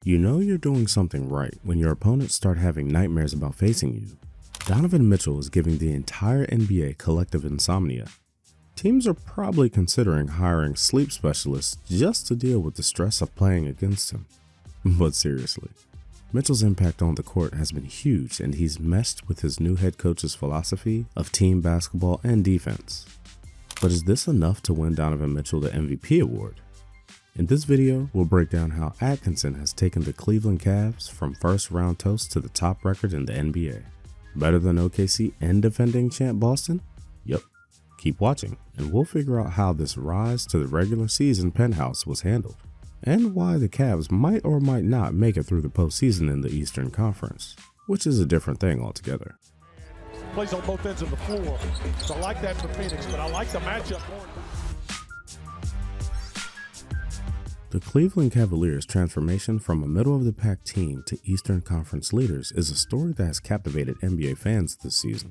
You know you're doing something right when your opponents start having nightmares about facing you. Donovan Mitchell is giving the entire NBA collective insomnia. Teams are probably considering hiring sleep specialists just to deal with the stress of playing against him. But seriously, Mitchell's impact on the court has been huge, and he's meshed with his new head coach's philosophy of team basketball and defense. But is this enough to win Donovan Mitchell the MVP award? In this video, we'll break down how Atkinson has taken the Cleveland Cavs from first round toast to the top record in the NBA. Better than OKC and defending champ Boston? Yep. Keep watching, and we'll figure out how this rise to the regular season penthouse was handled, and why the Cavs might or might not make it through the postseason in the Eastern Conference, which is a different thing altogether. Plays on both ends of the floor, so I like that for Phoenix, but I like the matchup more. The Cleveland Cavaliers' transformation from a middle-of-the-pack team to Eastern Conference leaders is a story that has captivated NBA fans this season.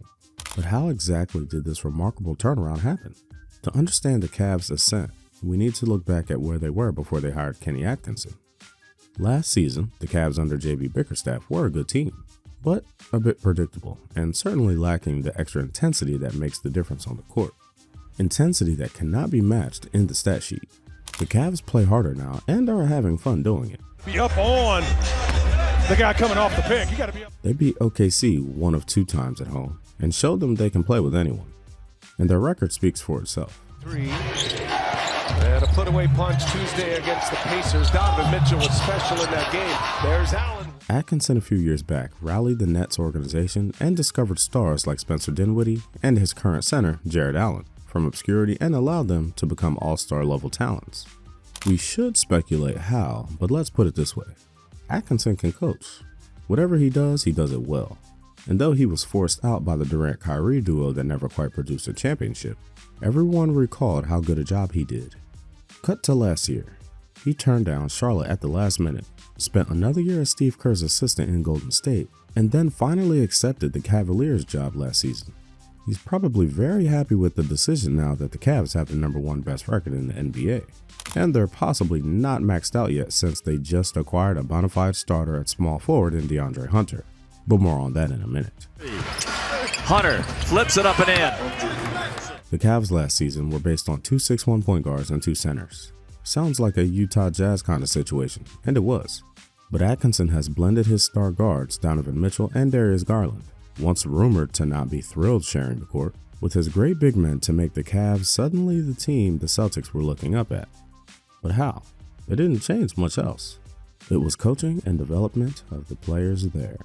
But how exactly did this remarkable turnaround happen? To understand the Cavs' ascent, we need to look back at where they were before they hired Kenny Atkinson. Last season, the Cavs under JB Bickerstaff were a good team, but a bit predictable, and certainly lacking the extra intensity that makes the difference on the court. Intensity that cannot be matched in the stat sheet. The Cavs play harder now and are having fun doing it. Be up on the guy coming off the pick. You got to be up. They beat OKC one of 2 times at home and showed them they can play with anyone. And their record speaks for itself. 3. And a put-away punch Tuesday against the Pacers. Donovan Mitchell was special in that game. There's Allen. Atkinson a few years back rallied the Nets organization and discovered stars like Spencer Dinwiddie and his current center, Jared Allen, from obscurity and allowed them to become all-star level talents. We should speculate how, but let's put it this way. Atkinson can coach. Whatever he does it well. And though he was forced out by the Durant-Kyrie duo that never quite produced a championship, everyone recalled how good a job he did. Cut to last year. He turned down Charlotte at the last minute, spent another year as Steve Kerr's assistant in Golden State, and then finally accepted the Cavaliers job last season. He's probably very happy with the decision now that the Cavs have the #1 best record in the NBA. And they're possibly not maxed out yet since they just acquired a bona fide starter at small forward in DeAndre Hunter. But more on that in a minute. Hunter flips it up and in. The Cavs last season were based on 2 6'1" point guards and 2 centers. Sounds like a Utah Jazz kind of situation, and it was. But Atkinson has blended his star guards Donovan Mitchell and Darius Garland, once rumored to not be thrilled sharing the court, with his great big men to make the Cavs suddenly the team the Celtics were looking up at. But how? It didn't change much else. It was coaching and development of the players there.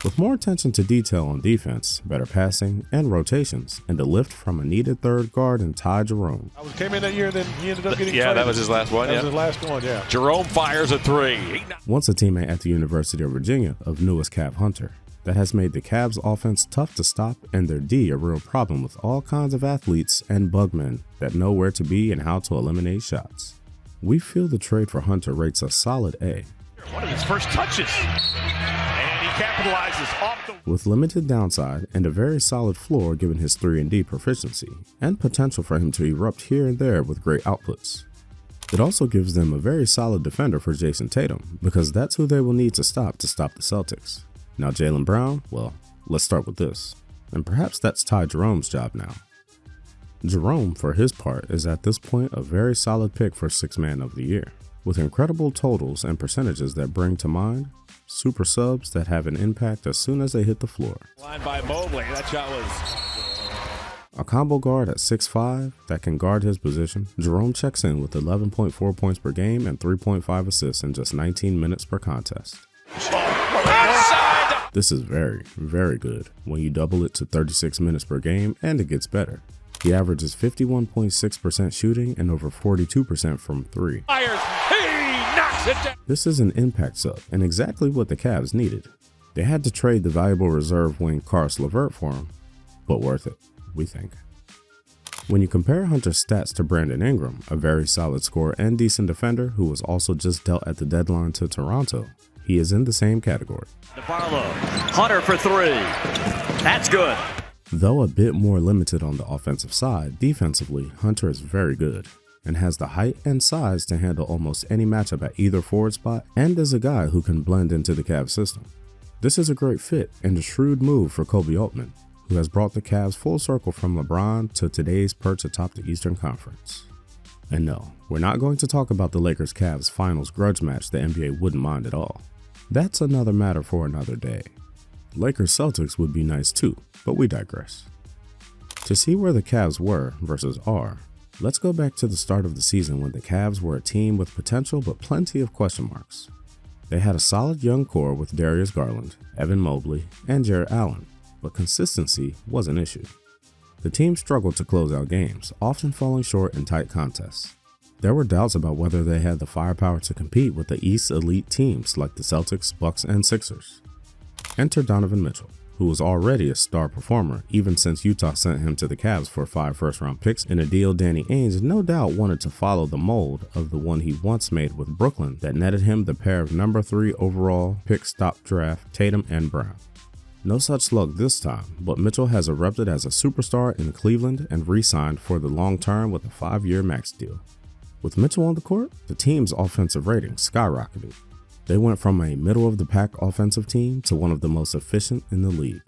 With more attention to detail on defense, better passing, and rotations, and a lift from a needed third guard in Ty Jerome. Came in that year, then he ended up getting Yeah, traded. that was his last one. That was his last one, yeah. Jerome fires a 3. Once a teammate at the University of Virginia of newest Cav Hunter, that has made the Cavs offense tough to stop and their D a real problem with all kinds of athletes and bugmen that know where to be and how to eliminate shots. We feel the trade for Hunter rates a solid A. One of his first touches. And he capitalizes off the... With limited downside and a very solid floor given his 3-and-D proficiency, and potential for him to erupt here and there with great outputs. It also gives them a very solid defender for Jason Tatum, because that's who they will need to stop the Celtics. Now Jaylen Brown, well, let's start with this. And perhaps that's Ty Jerome's job now. Jerome, for his part, is at this point a very solid pick for 6th Man of the Year, with incredible totals and percentages that bring to mind super subs that have an impact as soon as they hit the floor. Line by Mobley. That shot was... A combo guard at 6'5" that can guard his position, Jerome checks in with 11.4 points per game and 3.5 assists in just 19 minutes per contest. This is very, very good when you double it to 36 minutes per game, and it gets better. He averages 51.6% shooting and over 42% from 3. This is an impact sub and exactly what the Cavs needed. They had to trade the valuable reserve wing Karis LeVert for him, but worth it, we think. When you compare Hunter's stats to Brandon Ingram, a very solid scorer and decent defender who was also just dealt at the deadline to Toronto, he is in the same category. Hunter for 3. That's good. Though a bit more limited on the offensive side, defensively, Hunter is very good. and has the height and size to handle almost any matchup at either forward spot, and is a guy who can blend into the Cavs system. This is a great fit and a shrewd move for Kobe Altman, who has brought the Cavs full circle from LeBron to today's perch atop the Eastern Conference. And no, we're not going to talk about the Lakers-Cavs finals grudge match the NBA wouldn't mind at all. That's another matter for another day. Lakers-Celtics would be nice too, but we digress. To see where the Cavs were versus are, let's go back to the start of the season when the Cavs were a team with potential but plenty of question marks. They had a solid young core with Darius Garland, Evan Mobley, and Jarrett Allen, but consistency was an issue. The team struggled to close out games, often falling short in tight contests. There were doubts about whether they had the firepower to compete with the East's elite teams like the Celtics, Bucks, and Sixers. Enter Donovan Mitchell, who was already a star performer even since Utah sent him to the Cavs for 5 first-round picks in a deal Danny Ainge no doubt wanted to follow the mold of the one he once made with Brooklyn that netted him the pair of number 3 overall picks top draft Tatum and Brown. No such luck this time, but Mitchell has erupted as a superstar in Cleveland and re-signed for the long term with a 5-year max deal. With Mitchell on the court, the team's offensive rating skyrocketed. They went from a middle-of-the-pack offensive team to one of the most efficient in the league.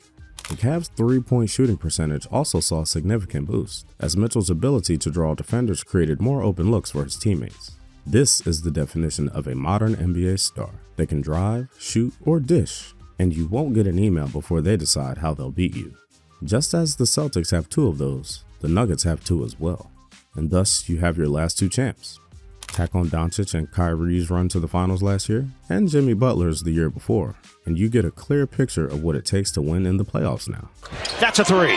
The Cavs' three-point shooting percentage also saw a significant boost, as Mitchell's ability to draw defenders created more open looks for his teammates. This is the definition of a modern NBA star. They can drive, shoot, or dish, and you won't get an email before they decide how they'll beat you. Just as the Celtics have 2 of those, the Nuggets have 2 as well, and thus you have your last 2 champs. Tack on Doncic and Kyrie's run to the finals last year, and Jimmy Butler's the year before, and you get a clear picture of what it takes to win in the playoffs now. That's a 3.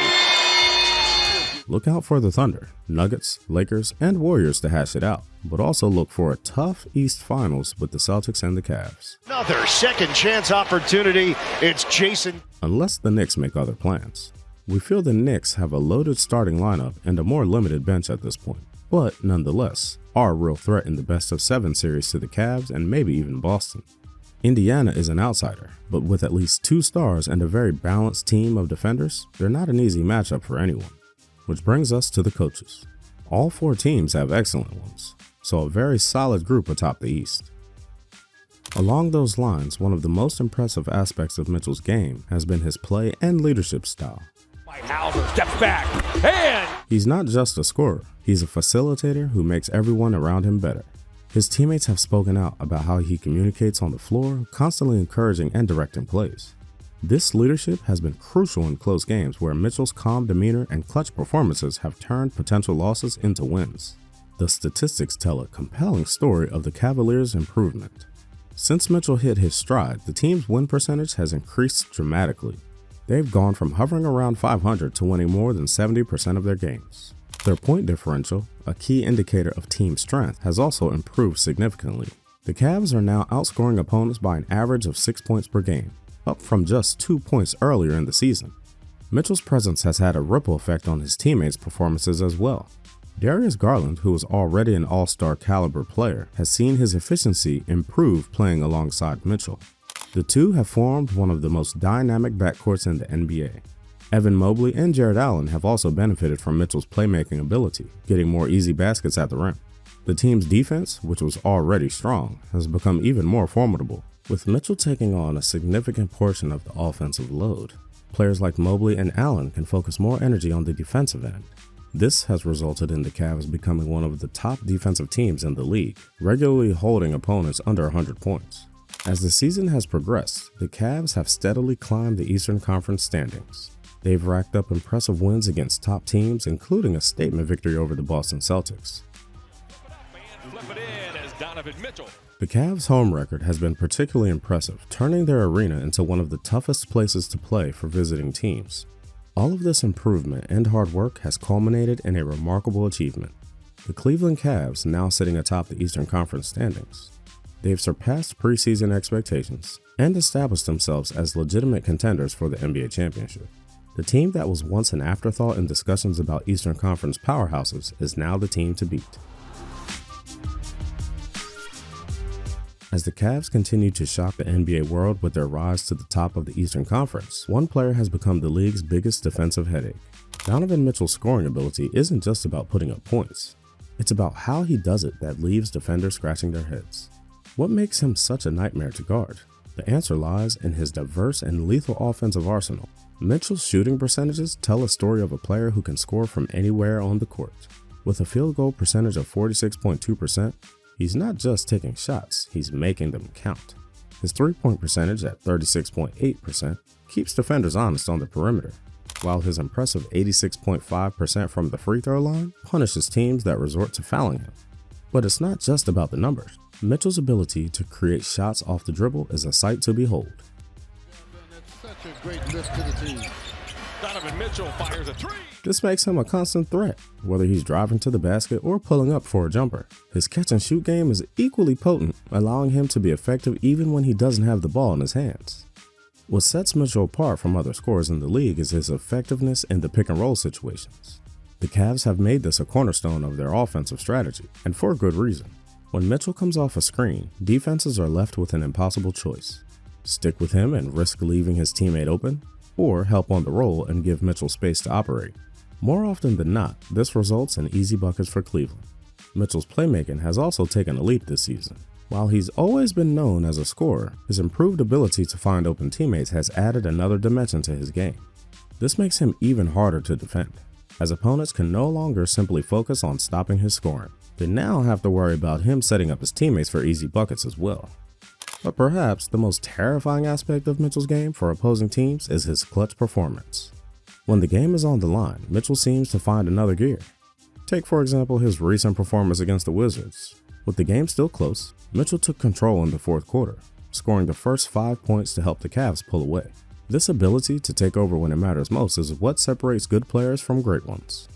Look out for the Thunder, Nuggets, Lakers, and Warriors to hash it out, but also look for a tough East Finals with the Celtics and the Cavs. Another second chance opportunity. It's Jason. Unless the Knicks make other plans. We feel the Knicks have a loaded starting lineup and a more limited bench at this point, but nonetheless, are a real threat in the best-of-7 series to the Cavs and maybe even Boston. Indiana is an outsider, but with at least 2 stars and a very balanced team of defenders, they're not an easy matchup for anyone. Which brings us to the coaches. All 4 teams have excellent ones, so a very solid group atop the East. Along those lines, one of the most impressive aspects of Mitchell's game has been his play and leadership style. Hauser steps back, and He's not just a scorer, he's a facilitator who makes everyone around him better. His teammates have spoken out about how he communicates on the floor, constantly encouraging and directing plays. This leadership has been crucial in close games where Mitchell's calm demeanor and clutch performances have turned potential losses into wins. The statistics tell a compelling story of the Cavaliers' improvement. Since Mitchell hit his stride, the team's win percentage has increased dramatically. They've gone from hovering around 500 to winning more than 70% of their games. Their point differential, a key indicator of team strength, has also improved significantly. The Cavs are now outscoring opponents by an average of 6 points per game, up from just 2 points earlier in the season. Mitchell's presence has had a ripple effect on his teammates' performances as well. Darius Garland, who was already an all-star caliber player, has seen his efficiency improve playing alongside Mitchell. The two have formed one of the most dynamic backcourts in the NBA. Evan Mobley and Jarrett Allen have also benefited from Mitchell's playmaking ability, getting more easy baskets at the rim. The team's defense, which was already strong, has become even more formidable, with Mitchell taking on a significant portion of the offensive load. Players like Mobley and Allen can focus more energy on the defensive end. This has resulted in the Cavs becoming one of the top defensive teams in the league, regularly holding opponents under 100 points. As the season has progressed, the Cavs have steadily climbed the Eastern Conference standings. They've racked up impressive wins against top teams, including a statement victory over the Boston Celtics. The Cavs' home record has been particularly impressive, turning their arena into one of the toughest places to play for visiting teams. All of this improvement and hard work has culminated in a remarkable achievement. The Cleveland Cavs, now sitting atop the Eastern Conference standings. They've surpassed preseason expectations and established themselves as legitimate contenders for the NBA championship. The team that was once an afterthought in discussions about Eastern Conference powerhouses is now the team to beat. As the Cavs continue to shock the NBA world with their rise to the top of the Eastern Conference, one player has become the league's biggest defensive headache. Donovan Mitchell's scoring ability isn't just about putting up points. It's about how he does it that leaves defenders scratching their heads. What makes him such a nightmare to guard? The answer lies in his diverse and lethal offensive arsenal. Mitchell's shooting percentages tell a story of a player who can score from anywhere on the court. With a field goal percentage of 46.2%, he's not just taking shots, he's making them count. His three-point percentage at 36.8% keeps defenders honest on the perimeter, while his impressive 86.5% from the free throw line punishes teams that resort to fouling him. But it's not just about the numbers. Mitchell's ability to create shots off the dribble is a sight to behold. That's such a great lift to the team. Donovan Mitchell fires a 3. This makes him a constant threat, whether he's driving to the basket or pulling up for a jumper. His catch and shoot game is equally potent, allowing him to be effective even when he doesn't have the ball in his hands. What sets Mitchell apart from other scorers in the league is his effectiveness in the pick and roll situations. The Cavs have made this a cornerstone of their offensive strategy, and for good reason. When Mitchell comes off a screen, defenses are left with an impossible choice. Stick with him and risk leaving his teammate open, or help on the roll and give Mitchell space to operate. More often than not, this results in easy buckets for Cleveland. Mitchell's playmaking has also taken a leap this season. While he's always been known as a scorer, his improved ability to find open teammates has added another dimension to his game. This makes him even harder to defend, as opponents can no longer simply focus on stopping his scoring. They now have to worry about him setting up his teammates for easy buckets as well. But perhaps the most terrifying aspect of Mitchell's game for opposing teams is his clutch performance. When the game is on the line, Mitchell seems to find another gear. Take for example his recent performance against the Wizards. With the game still close, Mitchell took control in the fourth quarter, scoring the first 5 points to help the Cavs pull away. This ability to take over when it matters most is what separates good players from great ones.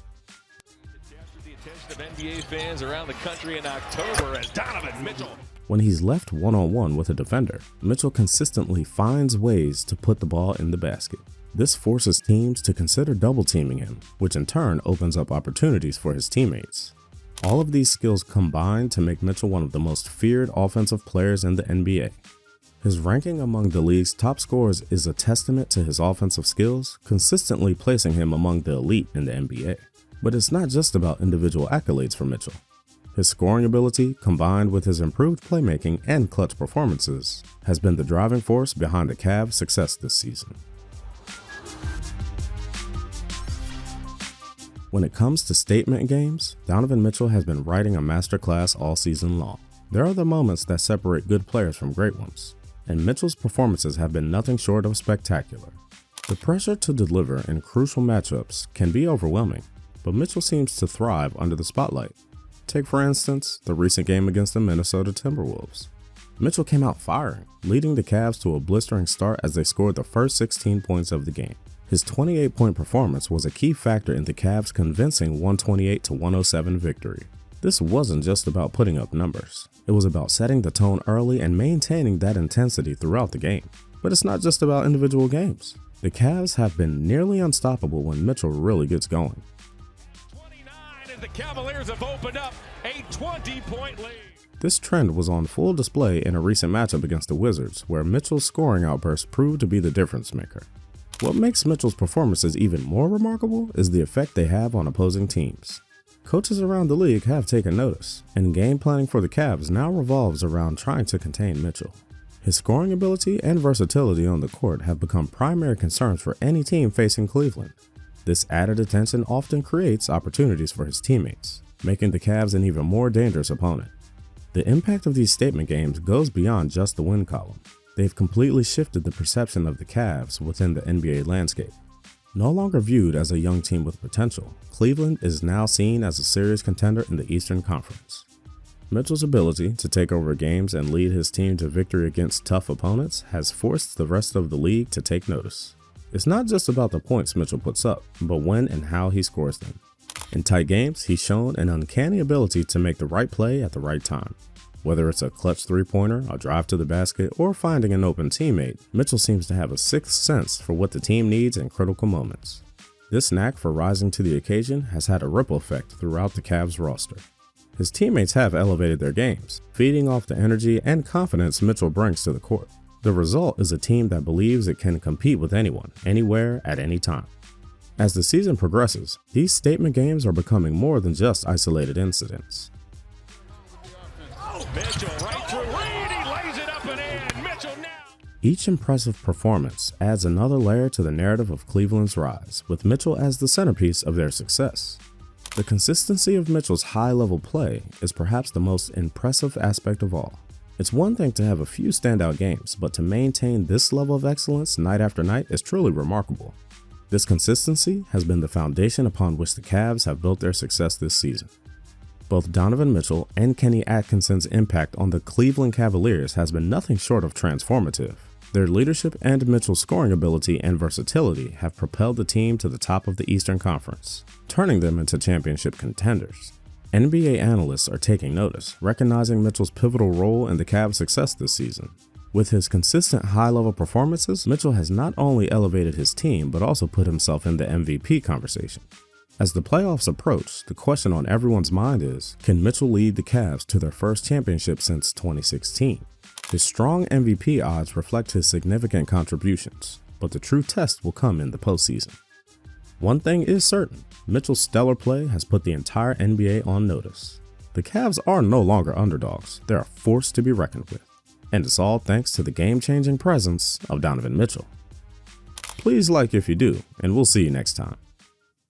The attention of NBA fans around the country in October as Donovan Mitchell. When he's left one-on-one with a defender, Mitchell consistently finds ways to put the ball in the basket. This forces teams to consider double-teaming him, which in turn opens up opportunities for his teammates. All of these skills combine to make Mitchell one of the most feared offensive players in the NBA. His ranking among the league's top scorers is a testament to his offensive skills, consistently placing him among the elite in the NBA. But it's not just about individual accolades for Mitchell. His scoring ability, combined with his improved playmaking and clutch performances, has been the driving force behind the Cavs' success this season. When it comes to statement games, Donovan Mitchell has been writing a masterclass all season long. There are the moments that separate good players from great ones, and Mitchell's performances have been nothing short of spectacular. The pressure to deliver in crucial matchups can be overwhelming, but Mitchell seems to thrive under the spotlight. Take for instance, the recent game against the Minnesota Timberwolves. Mitchell came out firing, leading the Cavs to a blistering start as they scored the first 16 points of the game. His 28-point performance was a key factor in the Cavs' convincing 128-107 victory. This wasn't just about putting up numbers. It was about setting the tone early and maintaining that intensity throughout the game. But it's not just about individual games. The Cavs have been nearly unstoppable when Mitchell really gets going. 29 as the Cavaliers have opened up a 20-point lead. This trend was on full display in a recent matchup against the Wizards, where Mitchell's scoring outburst proved to be the difference maker. What makes Mitchell's performances even more remarkable is the effect they have on opposing teams. Coaches around the league have taken notice, and game planning for the Cavs now revolves around trying to contain Mitchell. His scoring ability and versatility on the court have become primary concerns for any team facing Cleveland. This added attention often creates opportunities for his teammates, making the Cavs an even more dangerous opponent. The impact of these statement games goes beyond just the win column. They've completely shifted the perception of the Cavs within the NBA landscape. No longer viewed as a young team with potential, Cleveland is now seen as a serious contender in the Eastern Conference. Mitchell's ability to take over games and lead his team to victory against tough opponents has forced the rest of the league to take notice. It's not just about the points Mitchell puts up, but when and how he scores them. In tight games, he's shown an uncanny ability to make the right play at the right time. Whether it's a clutch three-pointer, a drive to the basket, or finding an open teammate, Mitchell seems to have a sixth sense for what the team needs in critical moments. This knack for rising to the occasion has had a ripple effect throughout the Cavs roster. His teammates have elevated their games, feeding off the energy and confidence Mitchell brings to the court. The result is a team that believes it can compete with anyone, anywhere, at any time. As the season progresses, these statement games are becoming more than just isolated incidents. Mitchell right through Reed. He lays it up and in. Mitchell now. Each impressive performance adds another layer to the narrative of Cleveland's rise, with Mitchell as the centerpiece of their success. The consistency of Mitchell's high-level play is perhaps the most impressive aspect of all. It's one thing to have a few standout games, but to maintain this level of excellence night after night is truly remarkable. This consistency has been the foundation upon which the Cavs have built their success this season. Both Donovan Mitchell and Kenny Atkinson's impact on the Cleveland Cavaliers has been nothing short of transformative. Their leadership and Mitchell's scoring ability and versatility have propelled the team to the top of the Eastern Conference, turning them into championship contenders. NBA analysts are taking notice, recognizing Mitchell's pivotal role in the Cavs' success this season. With his consistent high-level performances, Mitchell has not only elevated his team but also put himself in the MVP conversation. As the playoffs approach, the question on everyone's mind is, can Mitchell lead the Cavs to their first championship since 2016? His strong MVP odds reflect his significant contributions, but the true test will come in the postseason. One thing is certain, Mitchell's stellar play has put the entire NBA on notice. The Cavs are no longer underdogs, they are a force to be reckoned with. And it's all thanks to the game-changing presence of Donovan Mitchell. Please like if you do, and we'll see you next time.